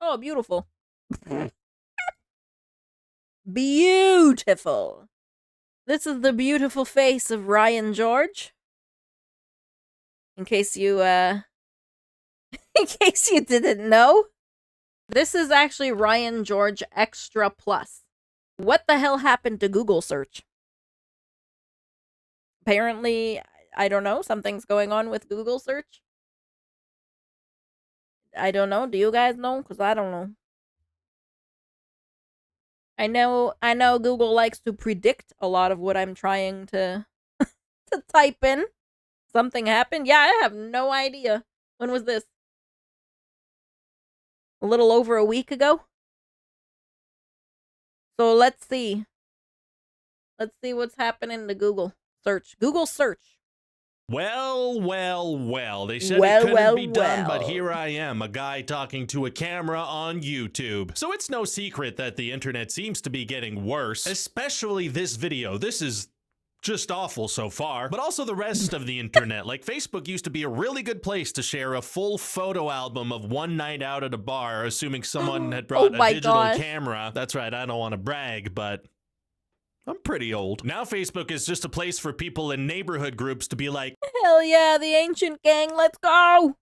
Oh, beautiful. Beautiful. This is the beautiful face of Ryan George. In case you, in case you didn't know. This is actually Ryan George Extra Plus. What the hell happened to Google search? Apparently, I don't know, something's going on with Google search. I don't know. Do you guys know? Because I don't know. I know Google likes to predict a lot of what I'm trying to to type in. Something happened? Yeah, I have no idea. When was this? A little over a week ago? So let's see. Let's see what's happening to Google search. Google search. Well, they said it couldn't be done, but here I am, a guy talking to a camera on YouTube. So it's no secret that the internet seems to be getting worse, especially this video. This is just awful so far, but also the rest of the internet. Like, Facebook used to be a really good place to share a full photo album of one night out at a bar, assuming someone had brought a digital camera. That's right, I don't want to brag, but I'm pretty old. Now Facebook is just a place for people in neighborhood groups to be like, hell yeah, the ancient gang, let's go!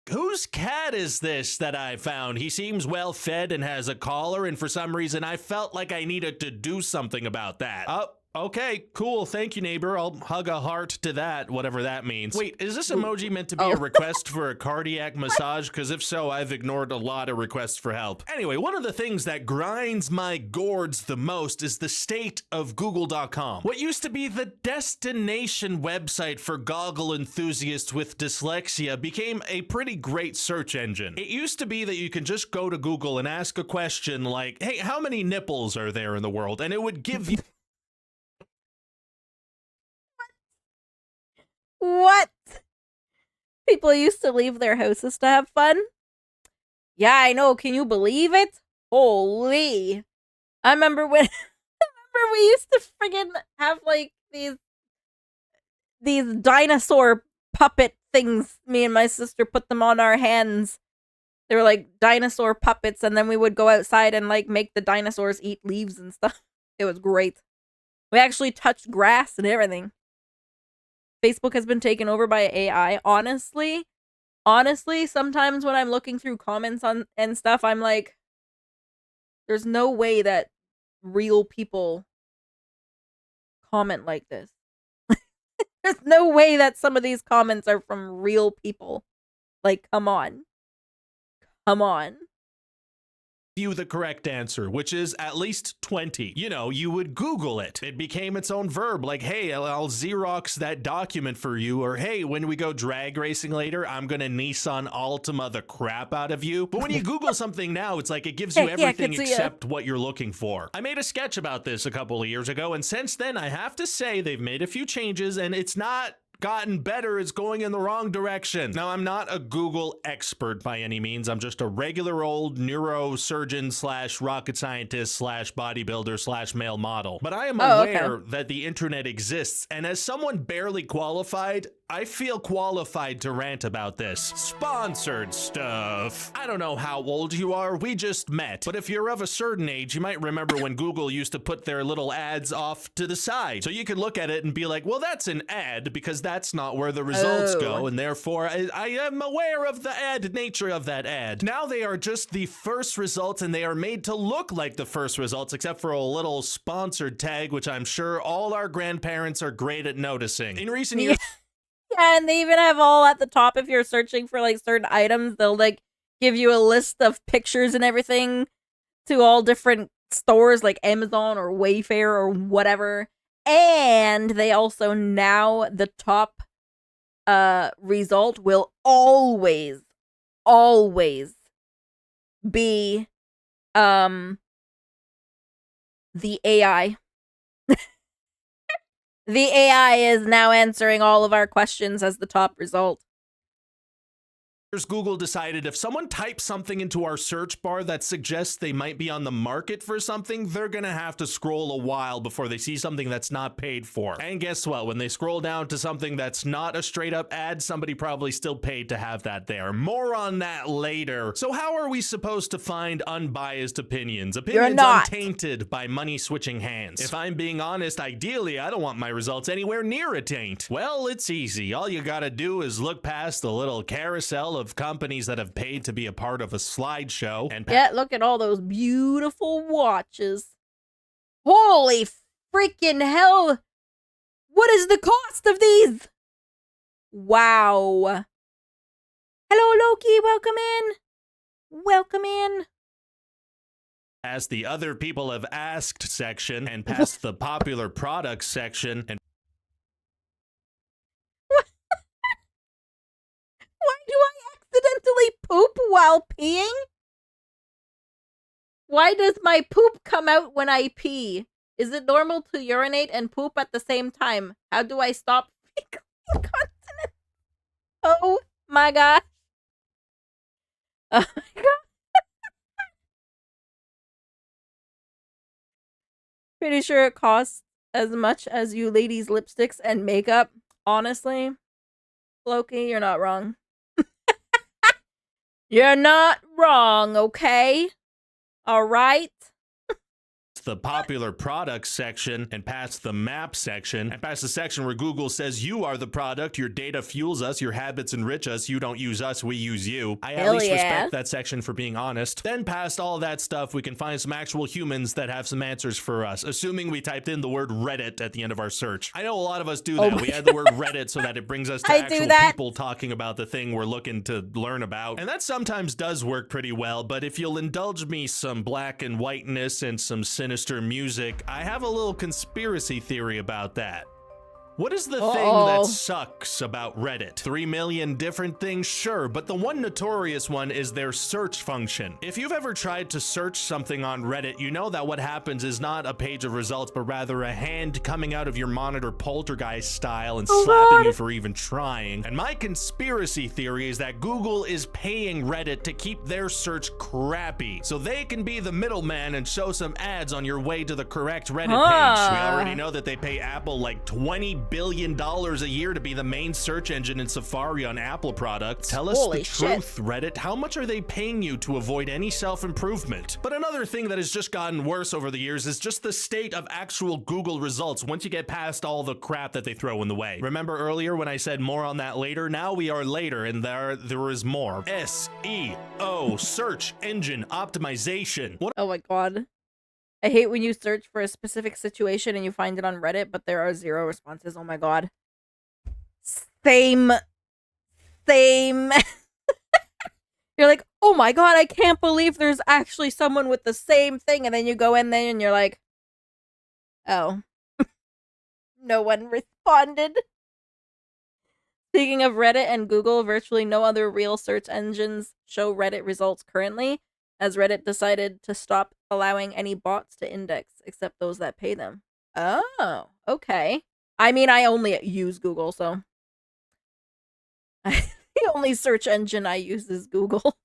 Whose cat is this that I found? He seems well fed and has a collar, and for some reason I felt like I needed to do something about that. Oh, okay, cool, thank you, neighbor. I'll hug a heart to that, whatever that means. Wait, is this emoji meant to be a request for a cardiac massage? Because if so, I've ignored a lot of requests for help. Anyway, one of the things that grinds my gourds the most is the state of Google.com. What used to be the destination website for goggle enthusiasts with dyslexia became a pretty great search engine. It used to be that you can just go to Google and ask a question like, hey, how many nipples are there in the world? And it would give you What? People used to leave their houses to have fun? Yeah, I know. Can you believe it? Holy. I remember when we used to friggin' have like these dinosaur puppet things. Me and my sister put them on our hands. They were like dinosaur puppets, and then we would go outside and like make the dinosaurs eat leaves and stuff. It was great. We actually touched grass and everything. Facebook has been taken over by AI. Honestly, sometimes when I'm looking through comments on and stuff, I'm like, there's no way that real people comment like this. There's no way that some of these comments are from real people. Like, come on. Come on. You the correct answer, which is at least 20. You know, you would Google it. It became its own verb, like, hey, I'll Xerox that document for you, or hey, when we go drag racing later, I'm gonna Nissan Altima the crap out of you. But when you Google something now, it's like it gives you everything except what you're looking for. I made a sketch about this a couple of years ago, and since then, I have to say they've made a few changes, and it's not gotten better, it's going in the wrong direction. Now, I'm not a Google expert by any means. I'm just a regular old neurosurgeon slash rocket scientist slash bodybuilder slash male model. But I am aware that the internet exists, and as someone barely qualified, I feel qualified to rant about this. Sponsored stuff. I don't know how old you are, we just met. But if you're of a certain age, you might remember when Google used to put their little ads off to the side. So you could look at it and be like, well, that's an ad, because that's not where the results go, and therefore I am aware of the ad nature of that ad. Now they are just the first results, and they are made to look like the first results, except for a little sponsored tag, which I'm sure all our grandparents are great at noticing. In recent years, yeah, and they even have all at the top, if you're searching for like certain items, they'll like give you a list of pictures and everything to all different stores like Amazon or Wayfair or whatever. And they also now, the top result will always be the AI. The AI is now answering all of our questions as the top result. Google decided if someone types something into our search bar that suggests they might be on the market for something, they're gonna have to scroll a while before they see something that's not paid for. And guess what? When they scroll down to something that's not a straight up ad, somebody probably still paid to have that there. More on that later. So how are we supposed to find unbiased opinions? Opinions untainted by money switching hands. If I'm being honest, ideally, I don't want my results anywhere near a taint. Well, it's easy. All you gotta do is look past the little carousel of companies that have paid to be a part of a slideshow and look at all those beautiful watches. Holy freaking hell! What is the cost of these? Wow. Hello, Loki. Welcome in. Welcome in. Past the other people have asked section and past the popular products section and Why do I accidentally poop while peeing? Why does my poop come out when I pee? Is it normal to urinate and poop at the same time? How do I stop fecal incontinence? Oh my god. Oh my god. Pretty sure it costs as much as you ladies' lipsticks and makeup. Honestly, Loki, you're not wrong. You're not wrong, okay? Alright? the popular products section and past the map section and past the section where Google says you are the product, your data fuels us, your habits enrich us, you don't use us, we use you. I at least respect that section for being honest. Then past all that stuff, we can find some actual humans that have some answers for us, assuming we typed in the word Reddit at the end of our search. I know a lot of us do that. We add the word Reddit so that it brings us to actual people talking about the thing we're looking to learn about. And that sometimes does work pretty well, but if you'll indulge me some black and whiteness and some sinister music, I have a little conspiracy theory about that. What is the thing that sucks about Reddit? 3 million different things, sure, but the one notorious one is their search function. If you've ever tried to search something on Reddit, you know that what happens is not a page of results, but rather a hand coming out of your monitor poltergeist style and slapping you for even trying. And my conspiracy theory is that Google is paying Reddit to keep their search crappy, so they can be the middleman and show some ads on your way to the correct Reddit page. We already know that they pay Apple like $20 billion a year to be the main search engine in Safari on Apple products. Tell us the truth, Reddit. How much are they paying you to avoid any self-improvement? But another thing that has just gotten worse over the years is just the state of actual Google results once you get past all the crap that they throw in the way. Remember earlier when I said more on that later? Now we are later, and there is more. SEO, search engine optimization. Oh my god. I hate when you search for a specific situation and you find it on Reddit, but there are 0 responses. Oh my god. Same. You're like, oh my god, I can't believe there's actually someone with the same thing. And then you go in there and you're like, oh. No one responded. Speaking of Reddit and Google, virtually no other real search engines show Reddit results currently, as Reddit decided to stop allowing any bots to index, except those that pay them. Oh, okay. I mean, I only use Google, so... the only search engine I use is Google.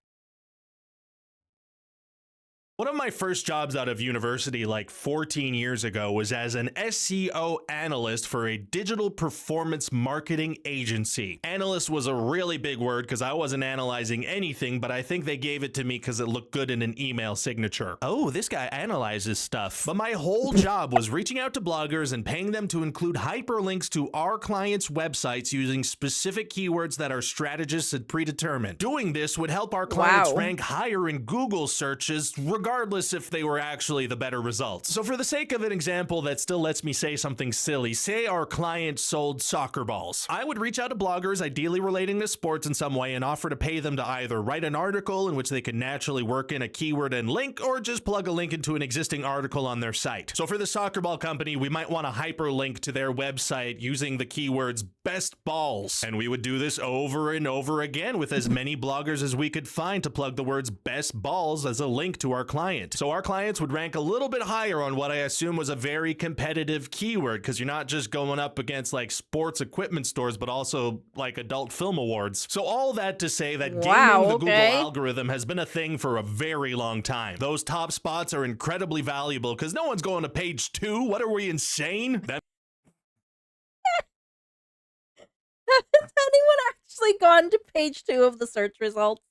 One of my first jobs out of university like 14 years ago was as an SEO analyst for a digital performance marketing agency. Analyst was a really big word because I wasn't analyzing anything, but I think they gave it to me because it looked good in an email signature. Oh, this guy analyzes stuff. But my whole job was reaching out to bloggers and paying them to include hyperlinks to our clients' websites using specific keywords that our strategists had predetermined. Doing this would help our clients rank higher in Google searches, regardless if they were actually the better results. So for the sake of an example that still lets me say something silly, say our client sold soccer balls. I would reach out to bloggers, ideally relating to sports in some way, and offer to pay them to either write an article in which they could naturally work in a keyword and link, or just plug a link into an existing article on their site. So for the soccer ball company, we might want to hyperlink to their website using the keywords best balls. And we would do this over and over again with as many bloggers as we could find to plug the words best balls as a link to our client. So our clients would rank a little bit higher on what I assume was a very competitive keyword, because you're not just going up against like sports equipment stores, but also like adult film awards. So all that to say that gaming the Google algorithm has been a thing for a very long time. Those top spots are incredibly valuable because no one's going to page 2. What are we, insane? Has anyone actually gone to page 2 of the search results?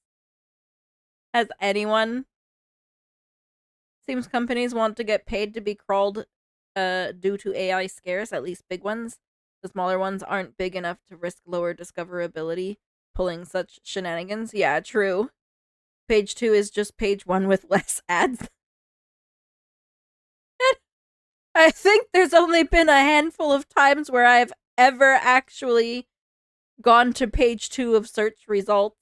Has anyone? Seems companies want to get paid to be crawled due to AI scares, at least big ones. The smaller ones aren't big enough to risk lower discoverability pulling such shenanigans. Yeah, true. Page 2 is just page 1 with less ads. I think there's only been a handful of times where I've ever actually gone to page 2 of search results.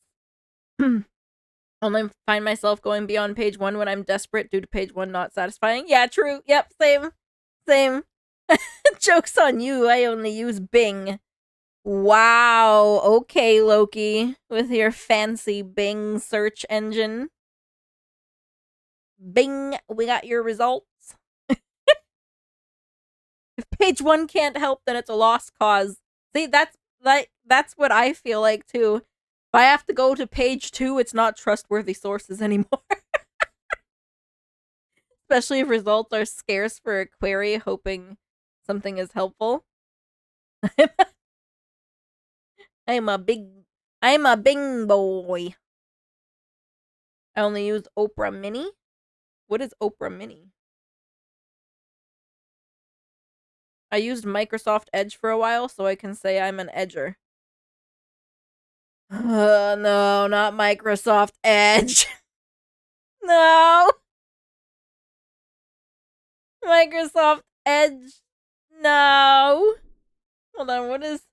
Only find myself going beyond page 1 when I'm desperate due to page 1 not satisfying. Yeah, true. Yep, same. Joke's on you, I only use Bing. Wow, okay, Loki, with your fancy Bing search engine. Bing, we got your results. If page 1 can't help, then it's a lost cause. See, that's what I feel like too. If I have to go to page 2, it's not trustworthy sources anymore. Especially if results are scarce for a query hoping something is helpful. I'm a Bing boy. I only use Oprah Mini. What is Oprah Mini? I used Microsoft Edge for a while, so I can say I'm an edger. No, not Microsoft Edge. No. Microsoft Edge. No. Hold on, what is...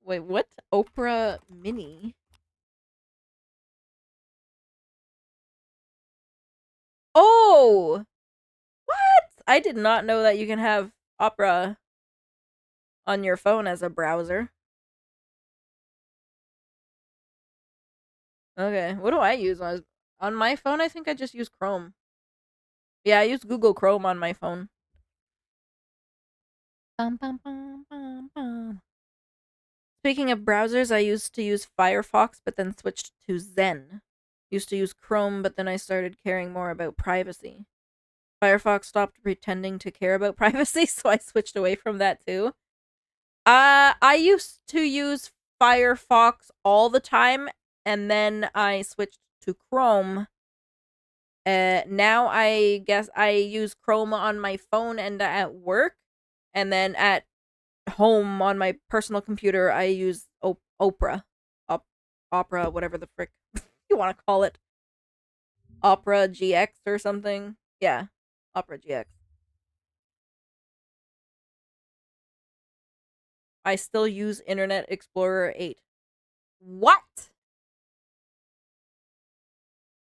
Wait, what? Oprah Mini? Oh! What? I did not know that you can have Opera on your phone as a browser. Okay, what do I use on my phone? I think I just use Chrome. Yeah, I use Google Chrome on my phone. Speaking of browsers, I used to use Firefox, but then switched to Zen. Used to use Chrome, but then I started caring more about privacy. Firefox stopped pretending to care about privacy, so I switched away from that too. I used to use Firefox all the time, and then I switched to Chrome. Now I guess I use Chrome on my phone and at work, and then at home on my personal computer I use Opera, Opera, whatever the frick you want to call it, Opera GX or something. Yeah, Opera GX. I still use Internet Explorer 8. What?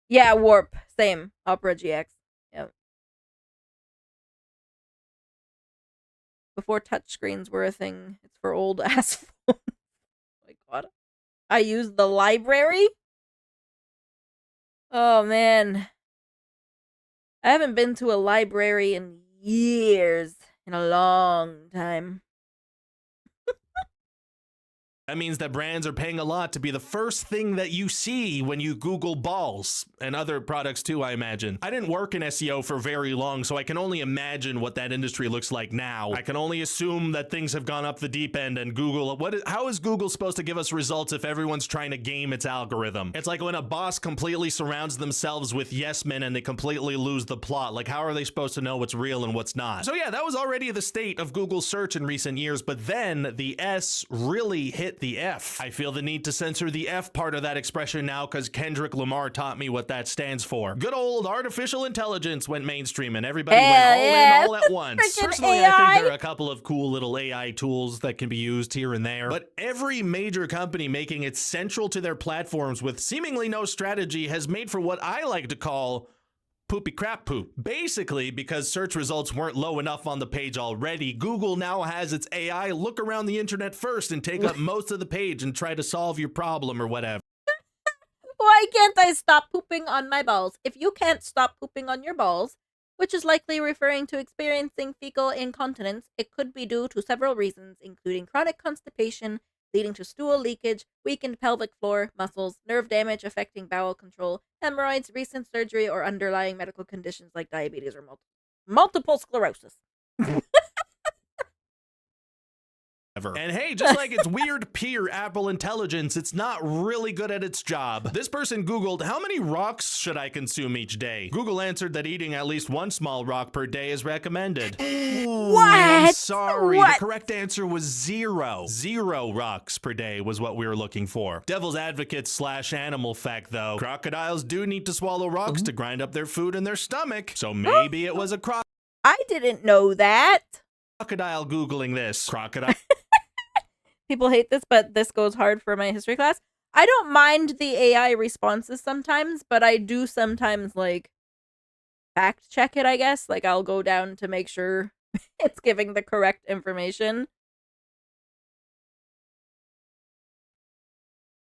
Yeah, Warp. Same. Opera GX. Yep. Before touchscreens were a thing. It's for old ass phones. Oh my god. I used the library? Oh man. I haven't been to a library in years. In a long time. That means that brands are paying a lot to be the first thing that you see when you Google balls, and other products too, I imagine. I didn't work in SEO for very long, so I can only imagine what that industry looks like now. I can only assume that things have gone up the deep end, and Google, how is Google supposed to give us results if everyone's trying to game its algorithm? It's like when a boss completely surrounds themselves with yes men and they completely lose the plot. Like, how are they supposed to know what's real and what's not? So yeah, that was already the state of Google search in recent years, but then the S really hit the F. I feel the need to censor the F part of that expression now because Kendrick Lamar taught me what that stands for. Good old artificial intelligence went mainstream and everybody went all in all at once. Personally, AI? I think there are a couple of cool little AI tools that can be used here and there, but every major company making it central to their platforms with seemingly no strategy has made for what I like to call poopy crap poop. Basically, because search results weren't low enough on the page already, Google now has its AI look around the internet first and take up most of the page and try to solve your problem or whatever. Why can't I stop pooping on my balls? If you can't stop pooping on your balls, which is likely referring to experiencing fecal incontinence, it could be due to several reasons, including chronic constipation, leading to stool leakage, weakened pelvic floor muscles, nerve damage affecting bowel control, hemorrhoids, recent surgery, or underlying medical conditions like diabetes or multiple sclerosis. And hey, just like it's weird peer Apple Intelligence, it's not really good at its job. This person Googled, how many rocks should I consume each day? Google answered that eating at least one small rock per day is recommended. What? I'm sorry. What? The correct answer was 0. 0 rocks per day was what we were looking for. Devil's advocate / animal fact though. Crocodiles do need to swallow rocks to grind up their food in their stomach. So maybe it was a I didn't know that. crocodile Googling this. Crocodile. People hate this, but this goes hard for my history class. I don't mind the AI responses sometimes, but I do sometimes, like, fact check it, I guess. Like, I'll go down to make sure it's giving the correct information.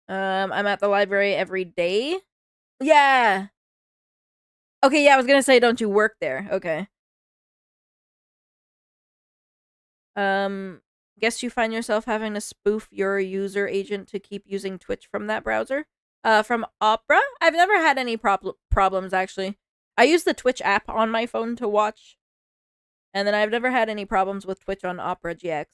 I'm at the library every day. Yeah. Okay, yeah, I was gonna say, don't you work there? Okay. Guess you find yourself having to spoof your user agent to keep using Twitch from that browser? From Opera? I've never had any problems, actually. I use the Twitch app on my phone to watch. And then I've never had any problems with Twitch on Opera GX.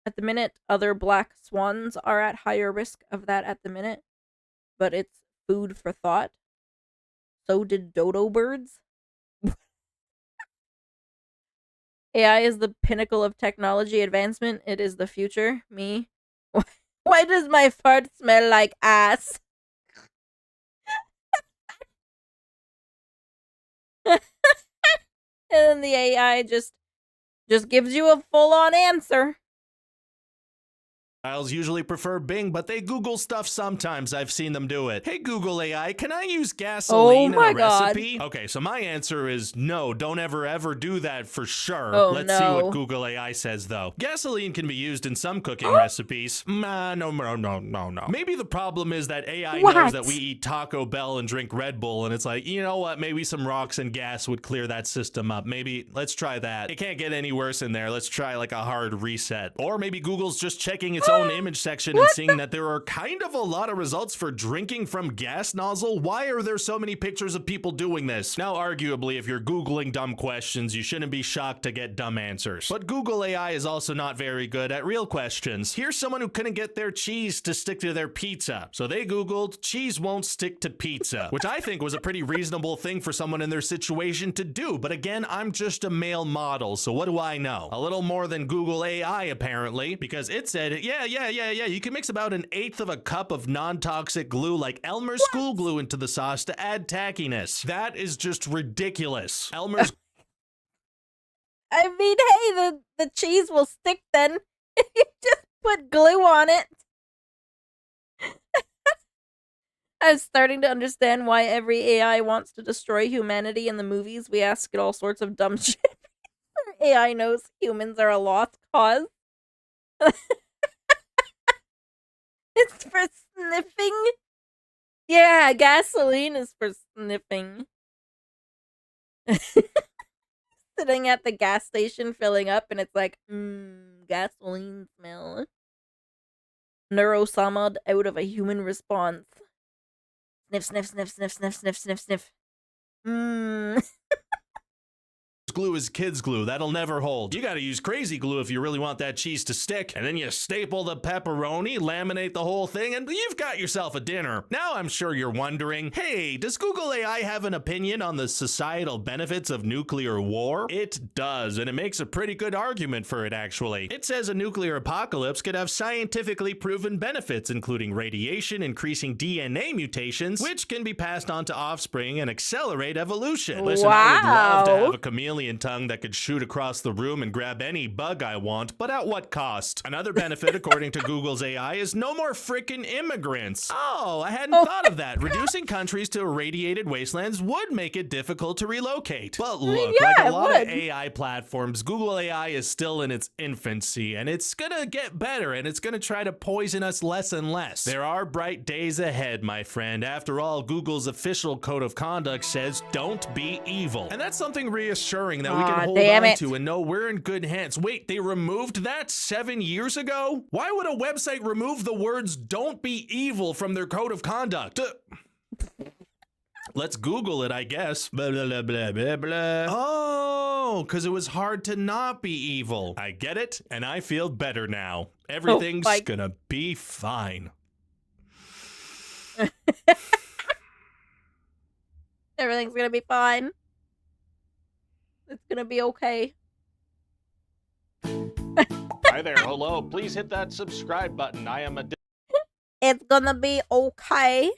At the minute, other black swans are at higher risk of that at the minute. But it's food for thought. So did dodo birds. AI is the pinnacle of technology advancement. It is the future. Me. Why does my fart smell like ass? And then the AI just gives you a full-on answer. Crocodiles usually prefer Bing, but they Google stuff sometimes. I've seen them do it. Hey, Google AI, can I use gasoline in a recipe? Okay, so my answer is no, don't ever do that for sure. Let's see what Google AI says, though. Gasoline can be used in some cooking recipes. No. Maybe the problem is that AI knows that we eat Taco Bell and drink Red Bull, and it's like, you know what, maybe some rocks and gas would clear that system up. Maybe, let's try that. It can't get any worse in there. Let's try like a hard reset. Or maybe Google's just checking its own image section and seeing that there are kind of a lot of results for drinking from gas nozzle. Why are there so many pictures of people doing this? Now, arguably, if you're Googling dumb questions, you shouldn't be shocked to get dumb answers. But Google AI is also not very good at real questions. Here's someone who couldn't get their cheese to stick to their pizza. So they Googled, cheese won't stick to pizza, which I think was a pretty reasonable thing for someone in their situation to do. But again, I'm just a male model, so what do I know? A little more than Google AI, apparently, because it said, yeah, you can mix about 1/8 of a cup of non-toxic glue like Elmer's school glue into the sauce to add tackiness. That is just ridiculous. Elmer's... I mean, hey, the cheese will stick then if you just put glue on it. I'm starting to understand why every AI wants to destroy humanity in the movies. We ask it all sorts of dumb shit. AI knows humans are a lost cause. It's for sniffing? Yeah, gasoline is for sniffing. Sitting at the gas station filling up and it's like, gasoline smell. Neurosummed out of a human response. Sniff, sniff, sniff, sniff, sniff, sniff, sniff, sniff. Glue is kids glue. That'll never hold. You gotta use crazy glue if you really want that cheese to stick. And then you staple the pepperoni, laminate the whole thing, and you've got yourself a dinner. Now I'm sure you're wondering, hey, does Google AI have an opinion on the societal benefits of nuclear war? It does, and it makes a pretty good argument for it, actually. It says a nuclear apocalypse could have scientifically proven benefits, including radiation, increasing DNA mutations, which can be passed on to offspring and accelerate evolution. Listen, I would love to have a chameleon alien tongue that could shoot across the room and grab any bug I want, but at what cost? Another benefit, according to Google's AI, is no more frickin' immigrants. Oh, I hadn't thought of that. Reducing countries to irradiated wastelands would make it difficult to relocate. But look, yeah, like a it lot would. of AI platforms, Google AI is still in its infancy, and it's gonna get better, and it's gonna try to poison us less and less. There are bright days ahead, my friend. After all, Google's official code of conduct says don't be evil. And that's something reassuring that we can hold on to and know we're in good hands. Wait, they removed that 7 years ago? Why would a website remove the words don't be evil from their code of conduct? Let's Google it, I guess. Blah, blah, blah, blah, blah, blah. Oh, because it was hard to not be evil. I get it, and I feel better now. Everything's gonna be fine. Everything's gonna be fine. It's gonna be okay. Hi there, hello. Please hit that subscribe button. I am a... It's gonna be okay.